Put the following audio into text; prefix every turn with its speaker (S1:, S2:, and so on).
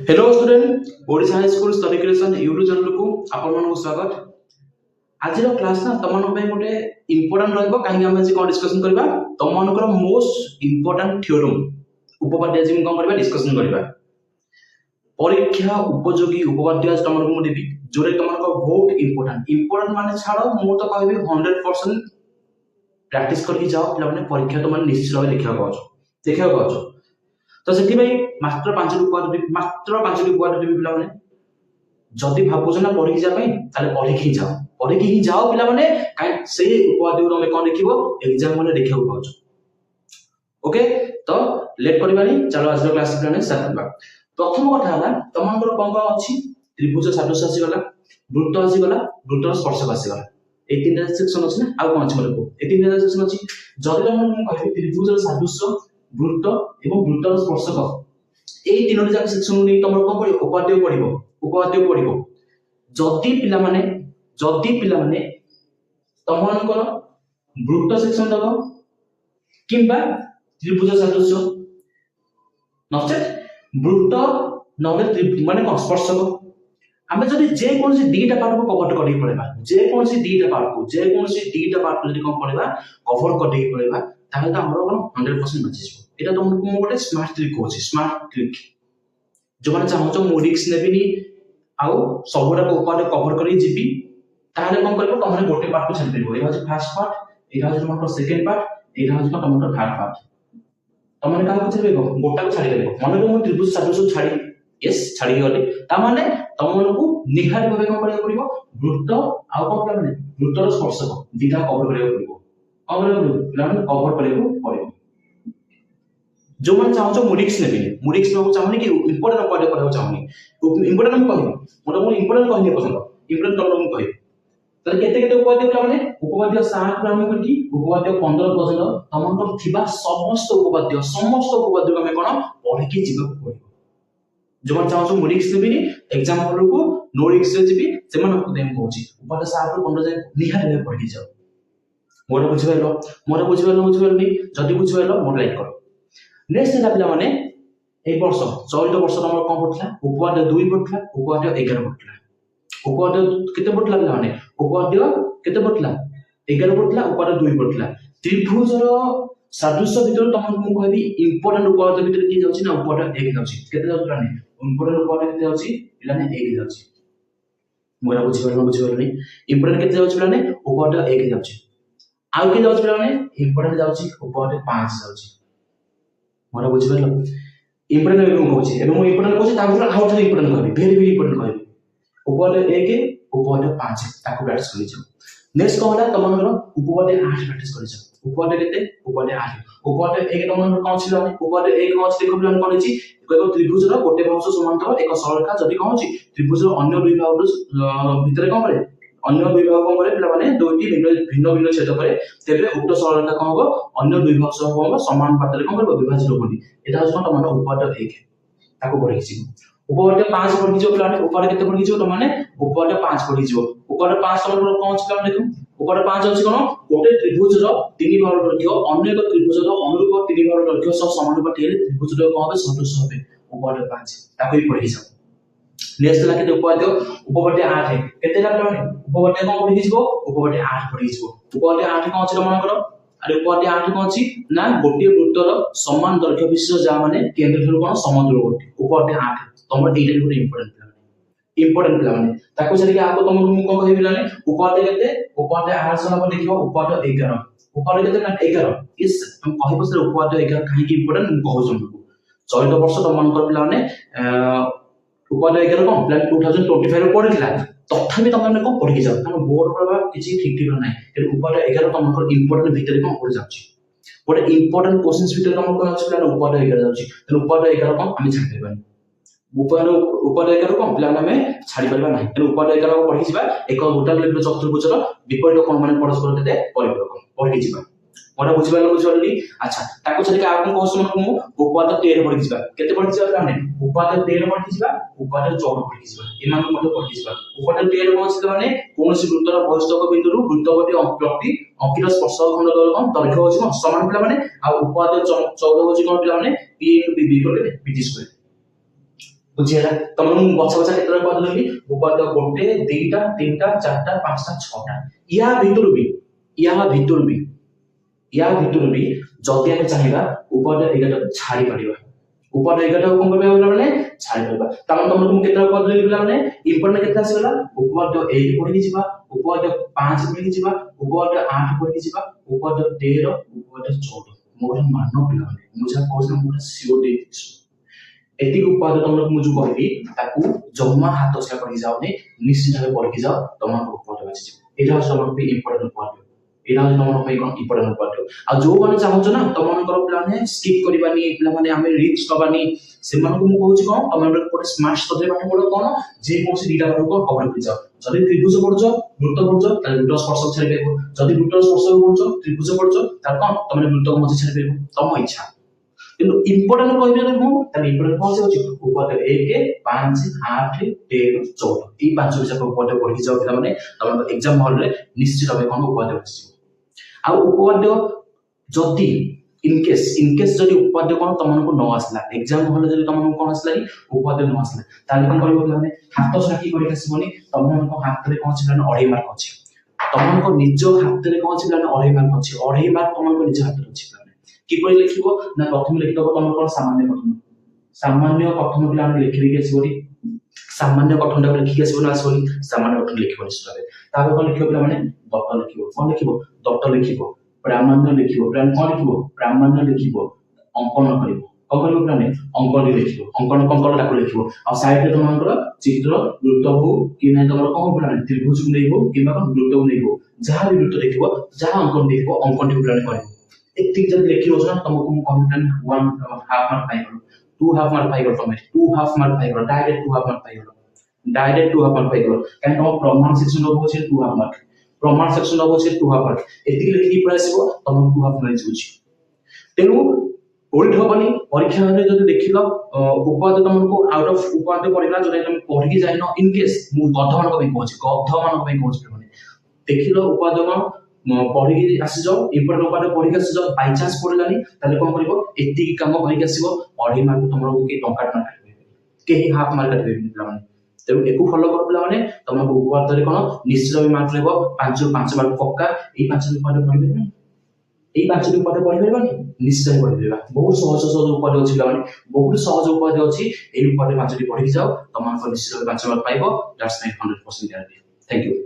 S1: Hello student Odisha high school study creation YouTube channel को आपण मानक स्वागत। आज क्लास ना तुम गोटे इंपोर्टेंट रहबो काहे हम आज कोन डिस्कशन करबा तुम मानकर मोस्ट इंपोर्टेंट थ्योरम उपपाद्य आज हम कोन करबा डिस्कशन करबा। परीक्षा उपयोगी उपपाद्य आज तुम को देबी जोरे तुम को बहुत इंपोर्टेंट माने छाड़ो मु तो कहबी 100% प्रैक्टिस करके जाओ पिला माने परीक्षा तुम निश्चित भाव देखा पाओ तो से मात्र 5 उपहार देवी पिला माने जदि भाबुछ ना पढ़ी जा पई ताले पढ़ी ही जाओ पिला माने काई से उपहार देउ हम कोन देखिबो एग्जाम माने देखियो पाउछ। ओके तो लेट करबानी चलो आज क्लास प्लान स्टार्ट करबा। प्रथम कथा हला तमनकर कोन कोन अछि त्रिभुज सदृश आसी गला वृत्त आसी गला वृत्तर स्पर्शक आसी गला ए तीनटा सेक्शन अछि ना आ कोन अछि मतलब ए तीनटा सेक्शन अछि जदि हम कहबी त्रिभुज सदृश वृत्त एवं वृत्तर स्पर्शक ए तीनोटी जाक सेक्शन नै तमर कोन पड़िबो उपाद्य पड़िबो जदि पिला माने तमनकर वृत्त सेक्शन दबो किंबा त्रिभुज सदृश नचेत वृत्त नगे माने कोन स्पर्शक आमे जदि जे कोनसी दीटा पार्ट को कवर करि पड़ेबा जे कोनसी दीटा पार्ट जदि कोन पड़ेबा कवर करि पड़ेबा ताहे त हमरो कोन 100% बचि जिवो। एटा तुमको मो गोटे स्मार्ट ट्रिक होछि स्मार्ट ट्रिक जो माने चाहौ मो रिस्क नेबिनी आउ सबुरा को ऊपर कवर करी जीबी ताले कोन करबो तमने गोटे पार्ट को छाडी देबो एहा जे फर्स्ट पार्ट एहा जे तुमको सेकंड पार्ट एहा जे तुमको थर्ड पार्ट तमने का छाडीबो गोटा को छाडी देबो माने मो त्रिभुज सदृश छाडी यस छाडी गले ता माने तमनको निहार भाबे कोन करिया पड़िबो वृत्त आउ कोन माने वृत्तर स्पर्शक दीटा कवर करिया पड़िबो कवर करिया पड़िबो जो मन चाहो मुडिक्स में चाहनी कि इंपोर्टेंट पॉइंट करबो चाहनी इंपोर्टेंट हम कहबो मोटा मोर इंपोर्टेंट कहनी पसंद इंपोर्टेंट तुम को कहबो तले केते उपाद्य पिला माने उपपाद्य 7 ग्राम की उपपाद्य 15% तमनकर थिबा समस्त उपपाद्य को हमें कोन पढ़ि के जीवा पड़िबो जो मन चाहो मुडिक्स नेबिनी एग्जाम हॉल को नो रिक्स रे जीबी से मन को देम कहूची उपपाद्य 7 रो 15 जाय निहार में पढ़ि जाओ मोर बुझिबेलो नहीं जदी बुझिबेलो मोर लाइक करो। नेक्स्ट है पिला माने एक वर्ष चलित वर्ष हमर कोन पडला उपपाद्य 2 पडला उपपाद्य 11 पडला उपपाद्य केते पडला पिला माने उपपाद्य केते पडला 11 पडला उपपाद्य 2 पडला त्रिभुज रो सदृश भितर तमन को कहबी इंपोर्टेंट उपपाद्य भितर की जाउची ना उपपाद्य 1 जाउची केते जाउची माने इंपोर्टेंट उपपाद्य केते जाउची पिला ने 1 जाउची मोरा बुझिबेलो नहीं इंपोर्टेंट केते जाउची पिला ने उपपाद्य 1 जाउची आउ के जाउची पिला माने इंपोर्टेंट जाउची उपपाद्य 5 जाउची मोरा बुझिबेलो इंपोर्टेंट एवं होछि एवं मो इंपोर्टेंट होछि तापर आउट रे इंपोर्टेंट कहबी वेरी इंपोर्टेंट कहबी उपपाद्य 1 उपपाद्य 5 ताको प्रैक्टिस करि जाओ। नेक्स्ट कहला तमनर उपपाद्य 8 प्रैक्टिस करि जाओ उपपाद्य केते उपपाद्य 8 उपपाद्य 1 तमनर कोन छिला उपपाद्य 1 कोन छि देखो प्लान कोन छि कहबो त्रिभुज रो गोटे बाहु समांतर एक सरलरेखा जदि कोन छि त्रिभुज रो अन्य दुई बाहु भितरे कोन करे अन्य दुई बाहु कोन करे पिला माने दुईटी भिन्न छेद करे तेबे उक्त सरलरेखा कोन हो अन्य दुई बाहु सह कोन समान पातरे कोन करबो विभाजित होबोनी एटा हस कोन तमन उपपाद्य 1 ताको पढि छि उपपाद्य 5 पढि जो पिला माने उपपाद्य केते पढि जो त माने उपपाद्य 5 पढि जो उपपाद्य 5 तमन कोन छि पिला देखो उपपाद्य 5 अछि कोन गोटे त्रिभुज रो तीन बाहु दैर्घ्य अन्य एक त्रिभुज रो अनुरूप तीन बाहु दैर्घ्य सब समानुपाती हेले त्रिभुज रो कोन হবে सदृश হবে उपपाद्य 5 ताको ही पढि जाओ। नेक्स्ट ला केते उपपाद्य 8 केते लागला माने उपपाद्य कोन पढि जिवो उपपाद्य 8 पढि जिवो उपपाद्य 8 कोन अछि मन करो अरे उपपाद्य 8 कोन अछि ना गोटे वृत्तर समान दैर्घ्य विशिष्ट जा माने केंद्र थरु कोन समदूरवर्ती उपपाद्य 8 तमर एटा गुटे इंपोर्टेंट पिला माने ताको छरि के आको तमर मु कोन कहबि लाने उपपाद्य केते उपपाद्य 8 सम देखिबो उपपाद्य 11 उपपाद्य केते ना 11 इस हम कहबो से उपपाद्य 11 काहे कि इंपोर्टेंट मु कहौ तुमको चलित वर्ष तमन कर पिला माने उपपाद्य 11 कोन प्लान 2025 रो पढिला तथापि तमने कोन पढि जाओ कारण बोर्ड प्रभाव किछि ठीक नै ए उपपाद्य 11 तमन इंपोर्टेंट भितर कोन पढि जाउची गोटे इंपोर्टेंट क्वेश्चंस भितर तमन कोन अछि प्लान उपपाद्य 11 जाउची त उपपाद्य 11 कोन आमी छाडी देबानी उपपाद्य 11 कोन प्लान हमें छाडी परबा नै त उपपाद्य 11 को पढि जिबा एक गोटा लेवल चतुर्भुज रो विपरीत कोन माने परस्पर केते परिपूरक पढि जिबा मोरा बुझिबानी अच्छा ताको छाडी के आपन क्वेश्चन को उपपाद्य 13 पढि जिबा केते पढि जिबा प्लान उपपाद्य 13 पढि जिबा उपपाद्य 14 पढि जिबा इमान को मते पढि जिबा उपपाद्य 13 कोन छै माने कोनोसी वृत्तर बहिष्ठक बिंदु वृत्तवती अंकी अंकित स्पर्शक खंड कोन दैर्घ्य होछि समान पिला माने आ उपपाद्य 14 होछि कोन पिला माने p * b = b² बुझिएला तुम बछा बछा केतरा कहली उपपाद्य गोटे दुईटा तीनटा चारटा पांचटा छटा या भितर भी जदि आम चाहिए उपपाद्य 11 छाड़ी पारिबा उपपाद्य 11 कोन करबा माने छाड़ी पारिबा तमन तुम केतरा कहली पिला माने इंपोर्टेंट केतरा आसीगला उपपाद्य 1 पढि जिबा उपपाद्य 5 पढि जिबा उपपाद्य 8 पढि जिबा उपपाद्य 13 उपपाद्य 14 मोर मान पिला माने मुझा कहस मोर सिओ दे एति उपपाद्य तुमको मुझे कहबी ताकू जम्मा हाथ छा पड़ी जाओ ने निश्चित भाव पढ़ी जाओ तुम उपपाद्य बाछि छ एटा तुम पे इंपोर्टेंट उपपाद्य एटा तुम पे कोन इंपोर्टेंट उपपाद्य आ जो माने चाहछ ना तुमनकर प्लान स्किप करबानी पिला माने हमें रिस्क करबानी से मन को मु कहूची कोन तुम कोटे स्मार्ट स्टडी पाठ पढो कोन जे कोसी दीटा पाठ को कवर कर जाओ जदि त्रिभुज पढछ वृत्त पढछ ताले वृत्त स्पर्शक छाड़ी पेबो जदि वृत्त स्पर्शक पढछ त्रिभुज पढछ तार कोन तुम वृत्त मझि छाड़ी पेबो तुम इच्छा किंतु इंपोर्टेंट कहबे रे मु ताले इंपोर्टेंट कोन से अछि उपपाद्य 1 5 8 13 14 ई पांच विषय उपपाद्य पढि जाओ पिला माने तुम एग्जाम हॉल रे निश्चित भाबे कोन उपपाद्य अछि आ उपपाद्य जदि इनकेस जदि उपपाद्य कोन तुमको न आसला एग्जाम हॉल जदि तुमको कोन आसला उपपाद्य न आसला ताले कोन करबो माने हाथ साकी करि आसीबनी तुमको हाथ रे कोन छिला 2.5 मार्क अछि तुमको निज हाथ रे कोन छिला 2.5 मार्क अछि 2.5 मार्क तुमको निज हाथ रे अछि किपरि लिखिबो ना प्रथम लिखि दबो तुम कोन सामान्य कथन पिला लिखि लिखि आसीबोनी सामान्य कथन टा लिखि आसीबो ना आसीबोनी सामान्य कथन लिखिबो निश्चित ताबे कोन लिखिबो पिला माने दत्त लिखिबो प्रामाण्य लिखिबो प्लान कोन लिखिबो प्रामाण्य लिखिबो अंकन करिवो करिवो प्लान अंकन लिखिबो अंकन टाको लिखिबो आ साइड रे तुमकर चित्र वृत्त हो कि नै तुमर कोन प्लान त्रिभुज नै हो किबा कोन वृत्त नै हो जहां भी वृत्त देखिबो जहां अंकन देखिबो अंकन टी प्लान करिवो एतिक जब लिखिबो ना तुमको कॉन्फिडेंट 1 हाफ मार्क पाइबो 2 हाफ मार्क पाइबो तुम 2 हाफ मार्क पाइबो डायरेक्ट 2 हाफ मार्क पाइबो काहे तुम प्रमाण सेक्शन रो छै 2 हाफ मार्क प्रमाण सेक्शन रो छै 2 हाफ मार्क एतिक लिखि परासिबो तुम 2 हाफ मार्क जोछि तेनु ओल्ड होबनी परीक्षा रे जदि देखिलो उपपाद्य तुमको आउट ऑफ उपपाद्य पढिला जदि तुम पढि जाइनो इन केस मु गधमान को भी कहछि माने देखिलो उपपाद्य कोन पढ़ी आसी जाओ इंपोर्टेंट उपाय पढ़ी आसी जाओ बाय चांस पढ़लानी ताले कोन करिवो एति काम करि आसीबो 2.5 मार्क तुमरो के टंका ना काटबे केही हाफ मार्क काटबे पिला माने तेनु एकु फॉलो कर पिला माने तुमको उपपाद्य रे कोन निश्चित मार्क लेबो 5 मार्क पक्का एई 5 उपाय पढ़िबे ना एई 5 उपाय पढ़ि परबानी निश्चय पढ़िबा बहुत सहज उपाय अछि पिला माने बहुत सहज उपाय अछि एई उपाय 5 पढ़ि जाओ तुमको निश्चित 5 मार्क पाइबो that's my 100% guarantee thank you